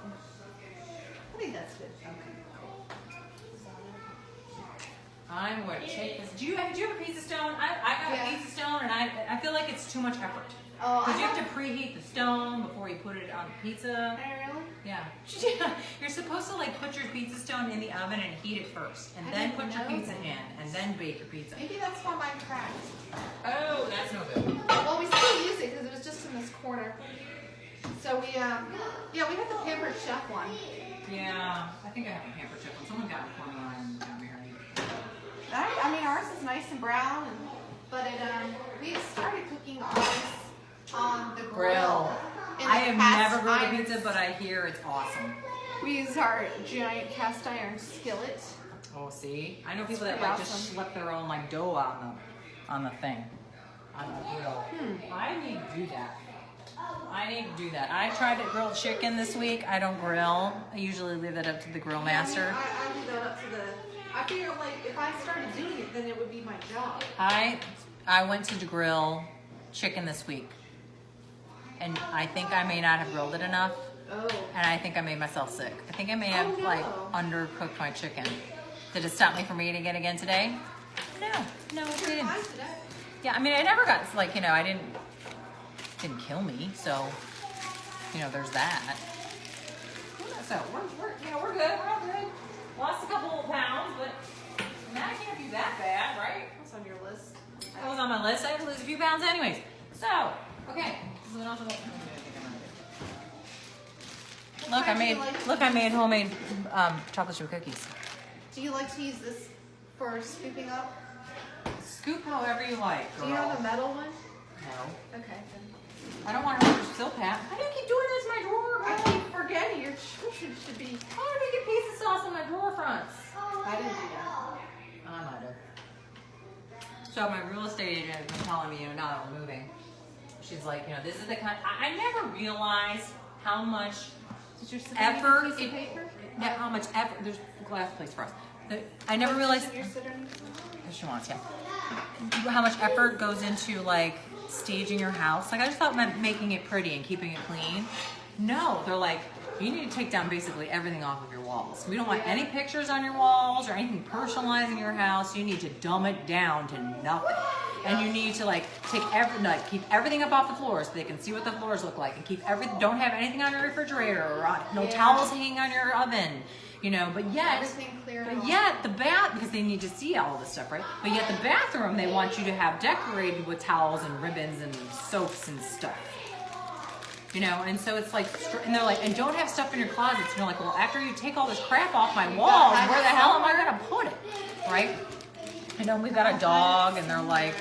I think that's good. I'm going to take this. Do you have a pizza stone? I got Yeah. a pizza stone, and I feel like it's too much effort. Oh, Because you have to preheat the stone before you put it on pizza. Really? Yeah. You're supposed to like put your pizza stone in the oven and heat it first, and I then didn't put your know pizza that. in, and then bake your pizza. Maybe that's why mine cracked. Oh, that's no good. Well, we still use it because it was just in this corner. So we had the Pampered Chef one. Yeah, I think I have a pampered chip. Someone got a corner line down here. I mean, ours is nice and brown, but we started cooking ours on the grill. in the I have cast never grilled a iron. pizza, but I hear it's awesome. We use our giant cast iron skillet. Oh, see, I know people that pretty like just awesome. schlep their own like dough on the thing, on the grill. I need to do that. I tried to grill chicken this week. I don't grill. I usually leave that up to the grill master. I leave that up to the. I figure like if I started doing it, then it would be my job. I went to grill chicken this week, and I think I may not have grilled it enough, Oh. and I think I made myself sick. I think I may have like undercooked my chicken. Did it stop me from eating it again today? No, it didn't. Fine today. Yeah, I mean, I never got like I didn't. didn't kill me. So, you know, there's that. So we're good. We're all good. Lost a couple of pounds, but that can't be that bad, right? What's on your list? That was on my list. I had to lose a few pounds anyways. So, okay. Look, I made homemade chocolate chip cookies. Do you like to use this for scooping up? Scoop however you like, girl. Do you have a metal one? No. Okay. Then. I don't want to use Silpat. I don't keep doing this in my drawer. I keep forgetting your should be. How did I get piece of sauce on my drawer fronts? I didn't do that. I might have. So my real estate agent has been telling me, you know, now that we're moving, she's like, you know, this is the kind. I never realized how much Did your effort. piece of paper? Yeah, how much effort. There's a glass place for us. I never realized. Your sitter? If she wants, yeah. How much effort goes into like staging your house? Like I just thought making it pretty and keeping it clean. No, they're like, you need to take down basically everything off of your walls. We don't want any pictures on your walls or anything personalizing your house. You need to dumb it down to nothing. And you need to like keep everything up off the floor so they can see what the floors look like, and keep don't have anything on your refrigerator or no towels hanging on your oven. You know, but yet the bath, because they need to see all this stuff, right? But yet the bathroom, they want you to have decorated with towels and ribbons and soaps and stuff. You know, and so it's like, and they're like, and don't have stuff in your closets. And you're like, well, after you take all this crap off my walls, where the hell am I gonna put it, right? You know, we've got a dog, and they're like,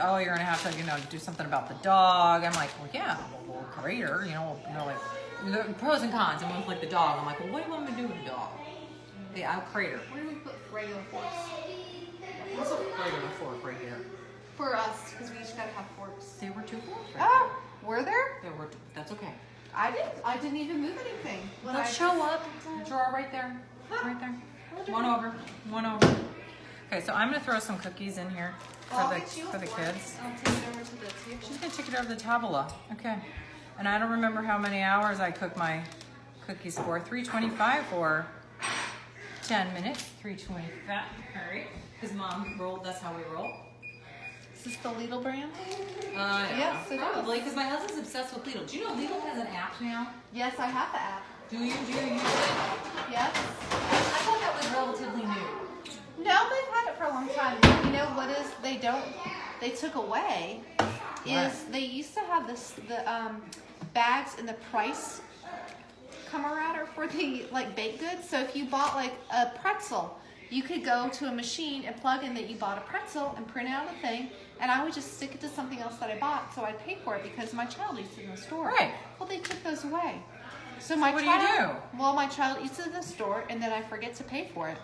oh, you're gonna have to, you know, do something about the dog. I'm like, well, yeah, well, greater, you know. And they're like, the pros and cons. And one's like the dog. I'm like, well, what do you want me to do with the dog? Yeah, I'll crater. Where do we put regular forks? What's a regular fork right here? For us, because we each gotta have forks. There were 2 forks right Oh, were there? there. There were 2. That's okay. I didn't even move anything. They'll show up. Drawer right there. Right there. One over. Okay, so I'm gonna throw some cookies in here for the kids. I'll take it over to the table. She's gonna take it over the tabla. Okay. And I don't remember how many hours I cooked my cookies for. 325 for 10 minutes. 325. All right. Because Mom rolled. That's how we roll. Is this the Lidl brand? Yes, it is. probably. Because my husband's obsessed with Lidl. Do you know Lidl has an app now? Yes, I have the app. Do you use it? Yes. I thought that was relatively new. No, they've had it for a long time. You know what is they took away is they used to have the bags and the price camarader for the like baked goods. So if you bought like a pretzel, you could go to a machine and plug in that you bought a pretzel and print out a thing, and I would just stick it to something else that I bought, so I'd pay for it because my child eats in the store. Right. Well, they took those away. So what do you do? Well, my child eats in the store, and then I forget to pay for it.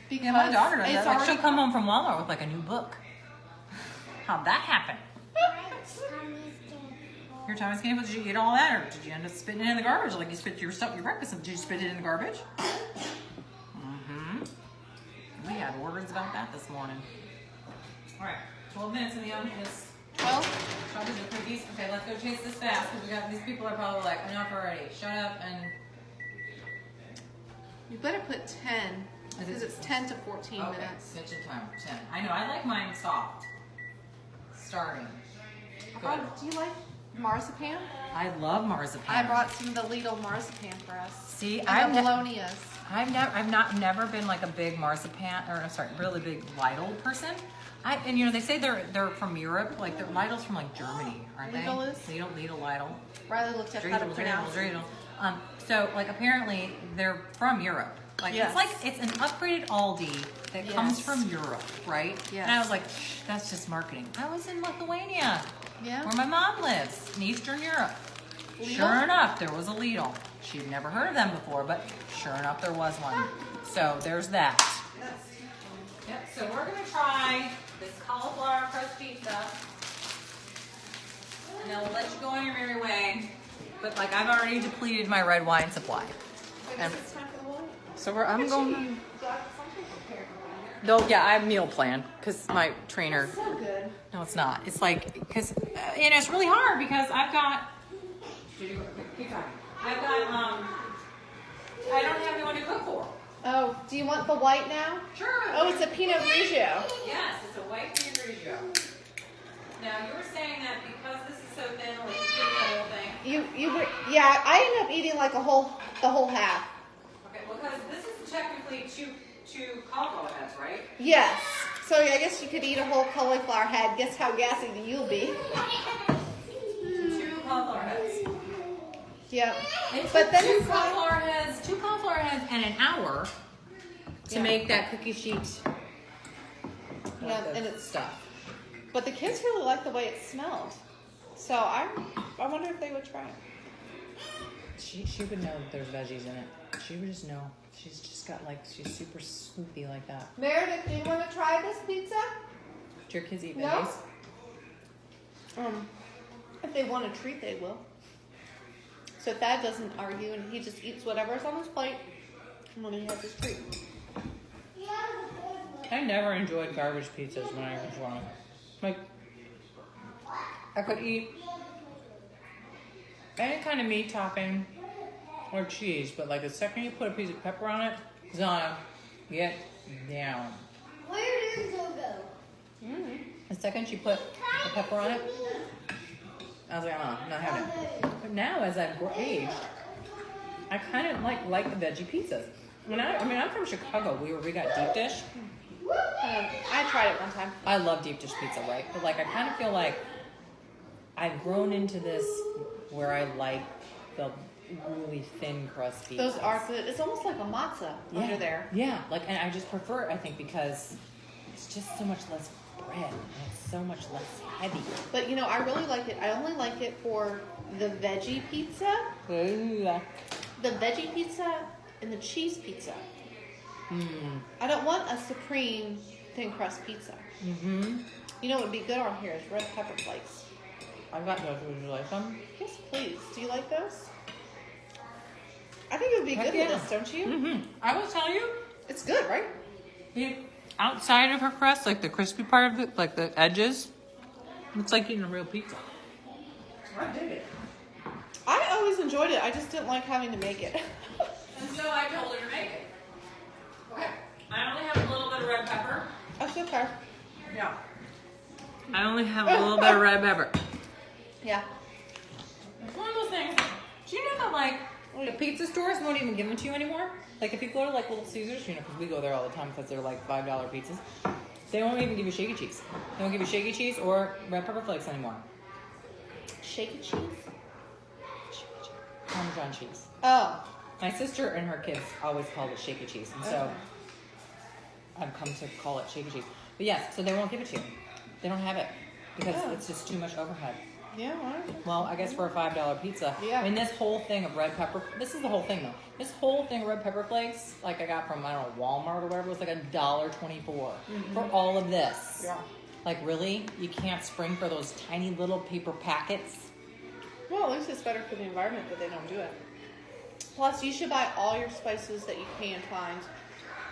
Because Yeah, my daughter does that. Like, already she'll come home from Walmart with like a new book. How'd that happen? Your time is getting. Did you eat all that, or did you end up spitting it in the garbage? Like you spit your breakfast, did you spit it in the garbage? We had words about that this morning. All right, 12 minutes in the oven. It's 12. chocolate chip cookies. Okay, let's go chase this fast because these people are probably like, enough already. Shut up and. You better put 10 because it's 10 to 14 minutes. Kitchen timer 10. I know. I like mine soft. Starting. Good. Do you like marzipan? I love marzipan. I brought some of the Lidl marzipan for us. See, and the Bolognas. I've never been like a big marzipan, or sorry, really big Lidl person. And you know, they say they're from Europe, like Lidl's from like Germany, aren't they? Lidl is? Lidl. Riley looked up how to pronounce it. So like apparently they're from Europe. Like Yes. it's an upgraded Aldi that comes from Europe, right? Yes. And I was like, that's just marketing. I was in Lithuania, Yeah. where my mom lives, in Eastern Europe. Lidl? Sure enough, there was a Lidl. She'd never heard of them before, but sure enough, there was one. So there's that. Yep, so we're gonna try this cauliflower crust pizza. And then we'll let you go on your merry way. But like I've already depleted my red wine supply. I guess it's time for the wine. So I'm going. You got something prepared for me. No, yeah, I have meal plan because my trainer. So good. No, it's not. It's like because and it's really hard because I've got. I don't have anyone to cook for. Oh, do you want the white now? Sure. Oh, it's a Pinot Grigio. Yes, it's a white Pinot Grigio. Now, you were saying that because this is so thin, like you eat the whole thing. Yeah, I ended up eating like the whole half. Okay, well, because this is technically two cauliflower heads, right? Yes. So I guess you could eat a whole cauliflower head. Guess how gassy you'll be. Two cauliflower heads. Yeah. It But took then two it's not. cauliflower heads, and an hour to Yeah. make that cookie sheet. Yeah, and it's stuff. But the kids really like the way it smelled. So I wonder if they would try it. She would know that there's veggies in it. She would just know. She's just got she's super swoopy like that. Meredith, do you want to try this pizza? Do your kids eat No. veggies? If they want a treat, they will. So Thad doesn't argue, and he just eats whatever's on his plate when he has his treat. I never enjoyed garbage pizzas when I was young. Like, I could eat any kind of meat topping or cheese, but like the second you put a piece of pepper on it, Zana, get down. Where did Zoe go? The second you put the pepper on it, I was like, I'm not having it. But now, as I've aged, I kind of like the veggie pizzas. I'm from Chicago. We got deep dish. I tried it one time. I love deep dish pizza, right? But like, I kind of feel like I've grown into this where I like the really thin crust pizzas. Those are good. It's almost like a matzah under there. Yeah, and I just prefer it, I think, because it's just so much less bread and it's so much less heavy. But I really like it. I only like it for the veggie pizza, Ooh. the veggie pizza, and the cheese pizza. Mm. I don't want a supreme thin crust pizza. Mm-hmm. What would be good on here is red pepper flakes. I've got those. Would you like them? Yes, please. Do you like those? I think it would be Heck good yeah. with this, don't you? Mm-hmm. I will tell you, It's good, right? the outside of her crust, like the crispy part of it, like the edges, it's like eating a real pizza. I dig it. I always enjoyed it. I just didn't like having to make it. And so I told her to make it. Okay. I only have a little bit of red pepper. That's okay. Yeah. I only have a little bit of red pepper. Yeah. It's one of those things. Do you know that the pizza stores won't even give them to you anymore? Like if you go to Little Caesars, because we go there all the time because they're like $5 pizzas. They won't even give you shaky cheese. They won't give you shaky cheese or red pepper flakes anymore. Shaky cheese? Parmesan cheese. Oh. My sister and her kids always called it shaky cheese, and so I've come to call it shaky cheese. But yes, so they won't give it to you. They don't have it because it's just too much overhead. Yeah, Well, I guess for a $5 pizza. Yeah. I mean, this whole thing of red pepper. This is the whole thing, though. This whole thing of red pepper flakes, like I got from Walmart or whatever, was like $1.24 for all of this. Yeah. Like really, you can't spring for those tiny little paper packets. Well, at least it's better for the environment that they don't do it. Plus, you should buy all your spices that you can find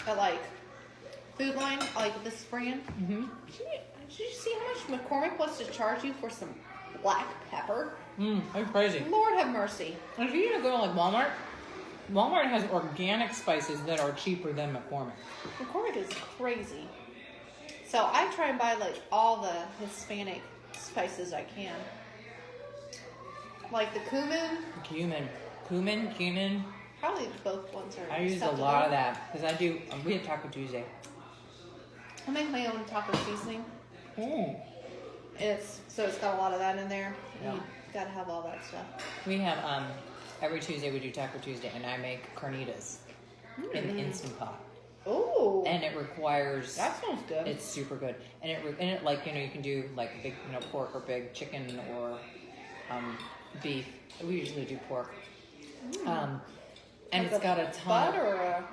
at Food Line, like this brand. Mm-hmm. Did you see how much McCormick wants to charge you for some black pepper? That's crazy. Lord have mercy. And if you need to go to Walmart, Walmart has organic spices that are cheaper than McCormick. McCormick is crazy. So I try and buy all the Hispanic spices I can. Like the cumin. Cumin. Probably both ones are I use a acceptable. lot of that because we have Taco Tuesday. I make my own taco seasoning. It's got a lot of that in there. Yeah. You gotta have all that stuff. We have every Tuesday we do Taco Tuesday, and I make carnitas in the Instant Pot. Ooh. And it requires. That sounds good. It's super good, and it you can do big pork or big chicken or beef. We usually do pork. And it's got a ton. Butt or a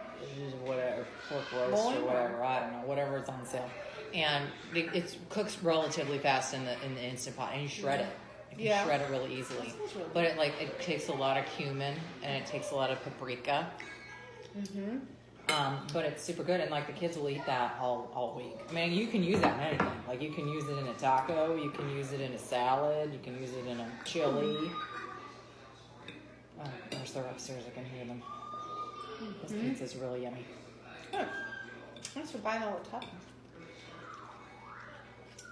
whatever, pork roast or whatever, I don't know, whatever's on sale. And it cooks relatively fast in the Instant Pot, and you shred it. You can shred it really easily. Really But it takes a lot of cumin and it takes a lot of paprika. But it's super good, and the kids will eat that all week. I mean, you can use that in anything. Like you can use it in a taco, you can use it in a salad, you can use it in a chili. Oh, gosh, they're upstairs. I can hear them. This pizza's really yummy. Thanks for buying all the toppings.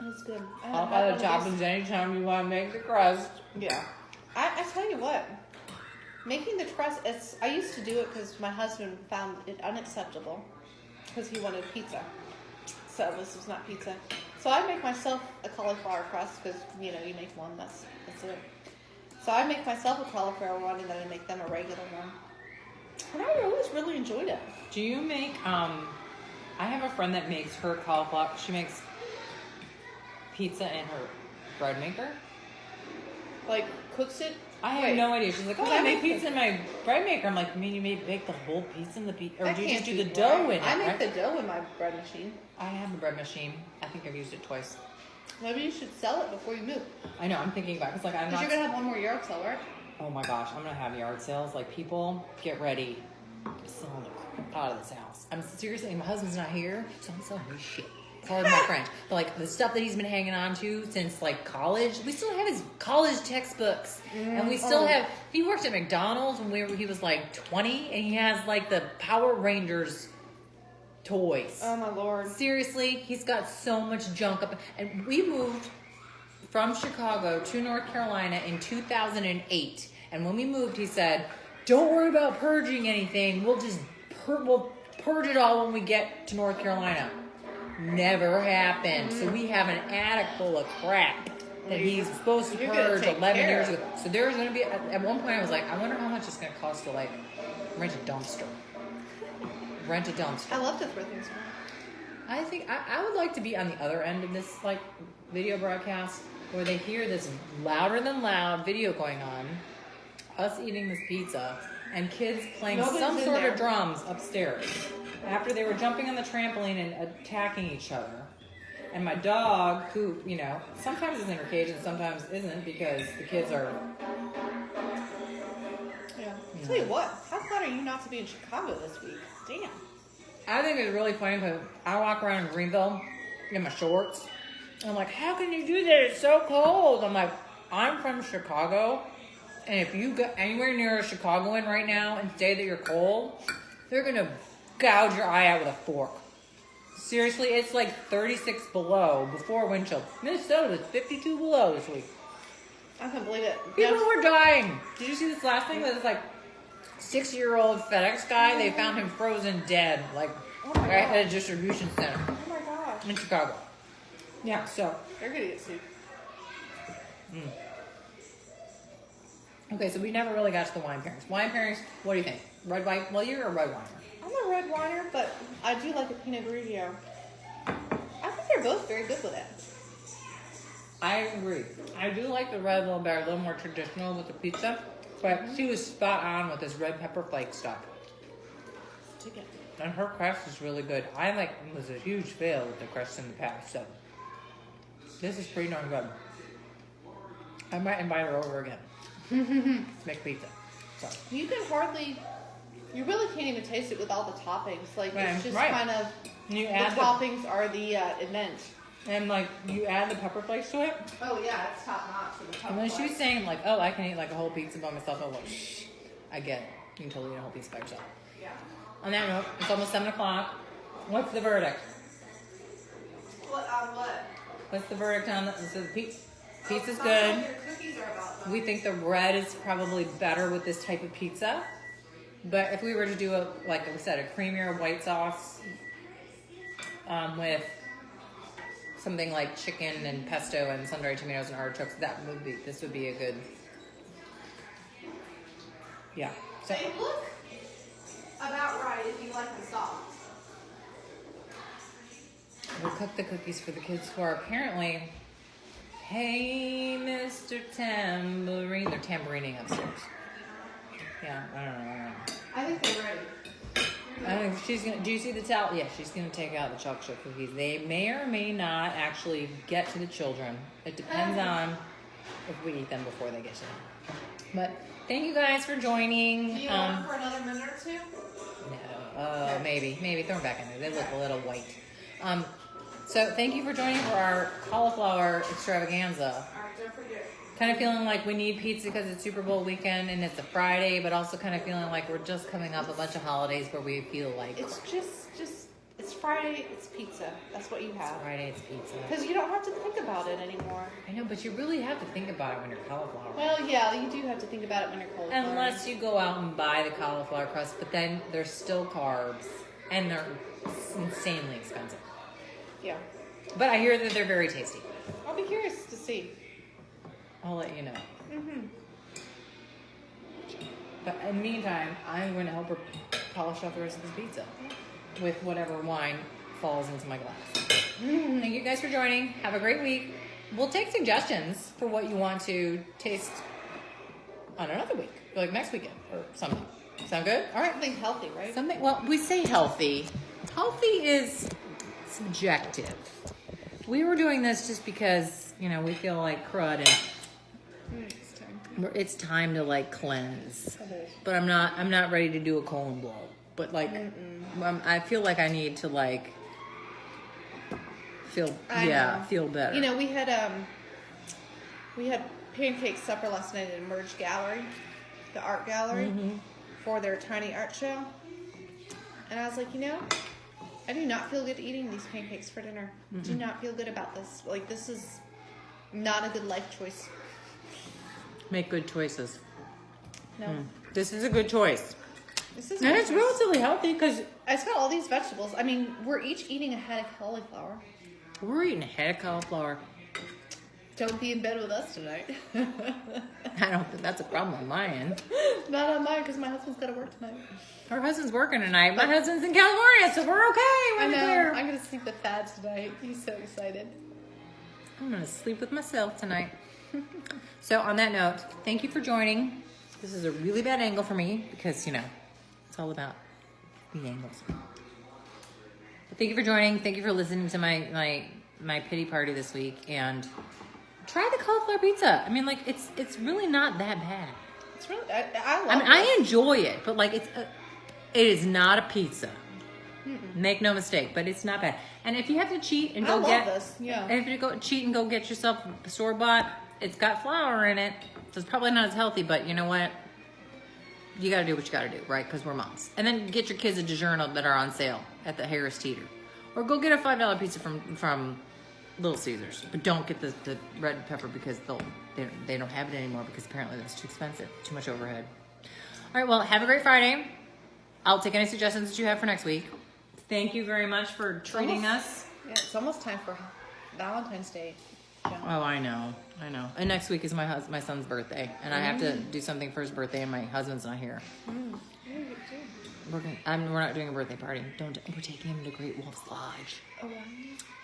It's good. Avocado toppings anytime you want to make the crust. Yeah. I tell you what, making the crust, I used to do it because my husband found it unacceptable because he wanted pizza. So this was not pizza. So I make myself a cauliflower crust because, you know, you make one, that's it. So I make myself a cauliflower one and then I make them a regular one. And I always really enjoyed it. Do you make, I have a friend that makes her cauliflower, she makes pizza in her bread maker. Like, cooks it? I have no idea. She's like, oh, I make pizza in my bread maker. I'm like, you mean you bake the whole pizza in the pizza? Or do you just do the dough in it? I make the dough in my bread machine. I have a bread machine. I think I've used it twice. Maybe you should sell it before you move. I know, I'm thinking about it. It's like, I'm Because not. you're going to have one more yard sale, right? Oh my gosh, I'm going to have yard sales. Like, people, get ready. I'm selling the crap out of this house. I'm seriously, my husband's not here, so I'm selling his shit. Pardon my French. But like the stuff that he's been hanging on to since like college, we still have his college textbooks. And we still have, he worked at McDonald's when he was like 20 and he has like the Power Rangers toys. Oh my Lord. Seriously, he's got so much junk up. And we moved from Chicago to North Carolina in 2008. And when we moved, he said, don't worry about purging anything. We'll just we'll purge it all when we get to North Carolina. Never happened. So we have an attic full of crap that he's supposed to purge 11 years ago. So there's going to be, at one point I was like, I wonder how much it's going to cost to like rent a dumpster. Rent a dumpster. I love to throw things away. I think I would like to be on the other end of this like video broadcast where they hear this louder than loud video going on, us eating this pizza, and kids playing some sort of drums upstairs after they were jumping on the trampoline and attacking each other. And my dog, who, you know, sometimes is in her cage and sometimes isn't because the kids are... Yeah. I'll tell you what, how glad are you not to be in Chicago this week? Damn. I think it's really funny because I walk around in Greenville in my shorts. And I'm like, how can you do that? It's so cold. I'm like, I'm from Chicago. And if you go anywhere near a Chicagoan right now and say that you're cold, they're going to gouge your eye out with a fork. Seriously, it's like 36 below before wind chill. Minnesota was 52 below this week. I can't believe it. People were dying. Did you see this last thing? This like 6-year-old FedEx guy. They found him frozen dead, like right at a distribution center. Oh my gosh. In Chicago. Yeah, so. They're going to get sued. Okay, so we never really got to the wine pairings. Wine pairings, what do you think? Red, white? Well, you're a red winer. I'm a red winer, but I do like a Pinot Grigio. I think they're both very good with it. I agree. I do like the red a little better, a little more traditional with the pizza. But she was spot on with this red pepper flake stuff. And her crust is really good. I was a huge fail with the crust in the past, so this is pretty darn good. I might invite her over again to make pizza. So. You really can't even taste it with all the toppings. Like, it's just right. kind of, You the add toppings are the event. And like, you add the pepper flakes to it. Oh yeah, it's top notch. And then she was saying like, oh, I can eat like a whole pizza by myself. I was like, shh, I get it. You can totally eat a whole pizza by yourself. Yeah. On that note, it's almost 7 o'clock. What's the verdict? What? What's the verdict on this? So the pizza's How good. your cookies are about them. We think the bread is probably better with this type of pizza. But if we were to do a, like we said, a creamier white sauce with something like chicken and pesto and sun-dried tomatoes and artichokes, this would be a good, yeah. So, They look about right if you like them soft. we'll cook the cookies for the kids who are apparently, hey, Mr. Tambourine. They're tamborining upstairs. Yeah, I don't know. I think they're ready. I think she's gonna. Do you see the towel? Yeah, she's gonna take out the chocolate chip cookies. They may or may not actually get to the children. It depends on if we eat them before they get to them. But thank you guys for joining. Do you want them for another minute or two? No, maybe throw them back in there. They look a little white. So thank you for joining for our cauliflower extravaganza. All right, don't forget. Kind of feeling like we need pizza because it's Super Bowl weekend and it's a Friday, but also kind of feeling like we're just coming up a bunch of holidays where we feel like It's just It's Friday, it's pizza. That's what you have. Friday, it's pizza. Because you don't have to think about it anymore. I know, but you really have to think about it when you're cauliflower. Well, yeah, you do have to think about it when you're cold. Unless you go out and buy the cauliflower crust, but then there's still carbs, and they're insanely expensive. Yeah. But I hear that they're very tasty. I'll be curious to see. I'll let you know. Mm-hmm. But in the meantime, I'm going to help her polish off the rest of this pizza with whatever wine falls into my glass. Thank you guys for joining. Have a great week. We'll take suggestions for what you want to taste on another week, like next weekend or something. Sound good? All right. Something healthy, right? Something. Well, we say healthy. Healthy is subjective. We were doing this just because we feel like crud and it's time to like cleanse. But I'm not ready to do a colon blow. But like, I feel like I need to like feel better. We had pancake supper last night at Emerge Gallery, the art gallery, for their tiny art show. And I was like, I do not feel good eating these pancakes for dinner. Do not feel good about this. Like, this is not a good life choice. Make good choices. No. This is a good choice. This is And it's relatively healthy because it's got all these vegetables. I mean, we're each eating a head of cauliflower. we're eating a head of cauliflower. Don't be in bed with us tonight. I don't think that's a problem on my end. Not on mine, because my husband's got to work tonight. Her husband's working tonight. My husband's in California, so we're okay. I We're know. there. I'm going to sleep with Thad tonight. He's so excited. I'm going to sleep with myself tonight. So on that note, thank you for joining. This is a really bad angle for me because, it's all about the angles. But thank you for joining. Thank you for listening to my pity party this week. And try the cauliflower pizza. I mean, like, it's really not that bad. It's really, I love it. I enjoy it, but like it is not a pizza. Make no mistake, but it's not bad. And if you have to cheat and go get this, yeah. And if you go cheat and go get yourself a store bought, it's got flour in it, so it's probably not as healthy. But you know what? You got to do what you got to do, right? Because we're moms. And then get your kids a DiGiorno that are on sale at the Harris Teeter, or go get a $5 pizza from Little Caesars. But don't get the red pepper because they don't have it anymore because apparently that's too expensive, too much overhead. All right, well, have a great Friday. I'll take any suggestions that you have for next week. Thank you very much for treating us. Yeah, it's almost time for Valentine's Day. Yeah. Oh, I know. And next week is my son's birthday, and I have to do something for his birthday, and my husband's not here. We're not doing a birthday party. We're taking him to Great Wolf's Lodge. Oh, wow.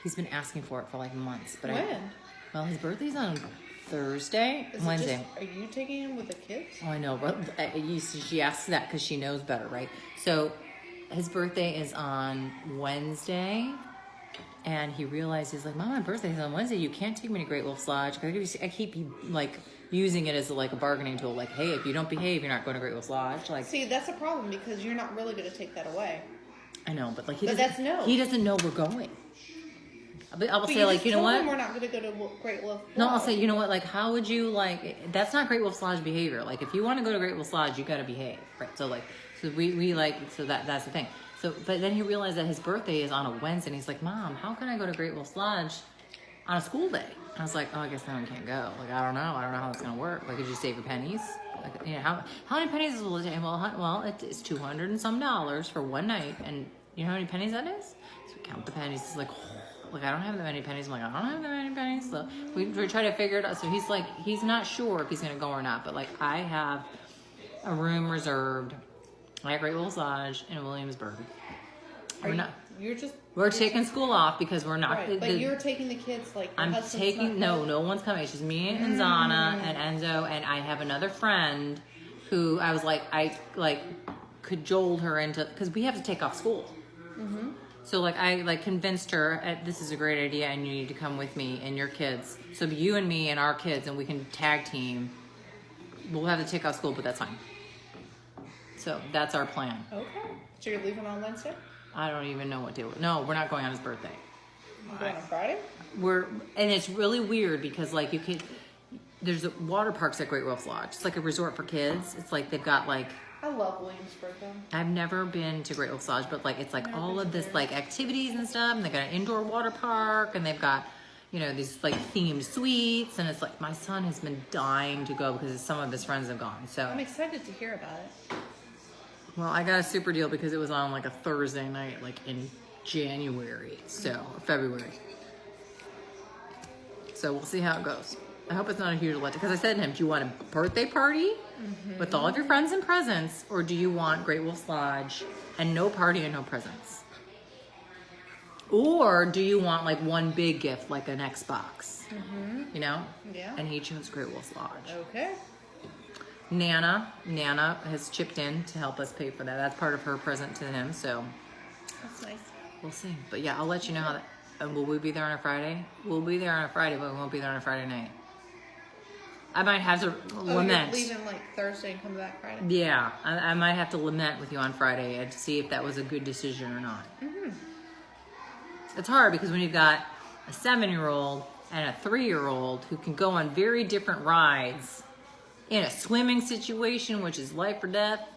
He's been asking for it for like months. But When? His birthday's on Thursday, Wednesday. Are you taking him with the kids? Oh, I know. But she asks that because she knows better, right? So his birthday is on Wednesday, and he realized, he's like, Mom, my birthday's on Wednesday. You can't take me to Great Wolf's Lodge. I keep like using it as like a bargaining tool. Like, hey, if you don't behave, you're not going to Great Wolf's Lodge. Like, see, that's a problem because you're not really going to take that away. I know, but like But that's no. He doesn't know we're going. I'll say, like, you know what? We're not going to go to Great Wolf Lodge. No, I'll say, you know what? Like, how would you like? That's not Great Wolf's Lodge behavior. Like, if you want to go to Great Wolf's Lodge, you got to behave, right? So that's the thing. So, but then he realized that his birthday is on a Wednesday, and he's like, Mom, how can I go to Great Wolf's Lodge on a school day? I was like, oh, I guess then we can't go. Like, I don't know how it's gonna work. Like, could you save your pennies? Like, how many pennies will it take? Well, it's $200 and some for one night, and you know how many pennies that is? So we count the pennies. It's like, I don't have that many pennies. I'm like, I don't have that many pennies. So we try to figure it out. So he's like, he's not sure if he's gonna go or not. But like, I have a room reserved at Great Wolf's Lodge in Williamsburg. We're taking school off because we're not. Right, but you're taking the kids, like, no one's coming. It's just me and Zana and Enzo, and I have another friend who I was like, I cajoled her into, because we have to take off school. So like, I convinced her, this is a great idea and you need to come with me and your kids. So you and me and our kids, and we can tag team. We'll have to take off school, but that's fine. So that's our plan. Okay. So you're leaving on Wednesday? I don't even know what day. No, we're not going on his birthday. You're going on Friday? And it's really weird because like there's water parks at Great Wolf's Lodge. It's like a resort for kids. It's like they've got like I love Williamsburg though. I've never been to Great Wolf Lodge, but like it's like all of this like activities and stuff, and they got an indoor water park, and they've got, you know, these like themed suites, and it's like my son has been dying to go because some of his friends have gone. So I'm excited to hear about it. well, I got a super deal because it was on like a Thursday night, like in January, so February. So we'll see how it goes. I hope it's not a huge letdown, because I said to him, do you want a birthday party with all of your friends and presents, or do you want Great Wolf's Lodge and no party and no presents? Or do you want like one big gift, like an Xbox, you know? Yeah. And he chose Great Wolf's Lodge. Okay. Nana has chipped in to help us pay for that. That's part of her present to him, so That's nice. we'll see. But yeah, I'll let you know how that, and will we be there on a Friday? We'll be there on a Friday, but we won't be there on a Friday night. I might have to lament. You're leaving like Thursday and come back Friday. Yeah, I might have to lament with you on Friday and to see if that was a good decision or not. It's hard because when you've got a 7-year-old and a 3-year-old who can go on very different rides in a swimming situation, which is life or death.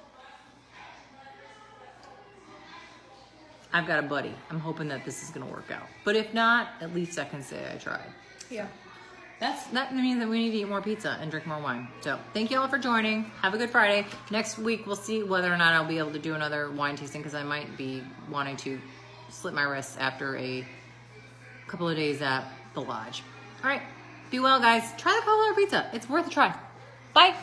I've got a buddy. I'm hoping that this is going to work out. But if not, at least I can say I tried. Yeah. That means that we need to eat more pizza and drink more wine. So thank you all for joining. Have a good Friday. Next week we'll see whether or not I'll be able to do another wine tasting, because I might be wanting to slit my wrists after a couple of days at the lodge. All right. Be well, guys. Try the cauliflower pizza. It's worth a try. Bye.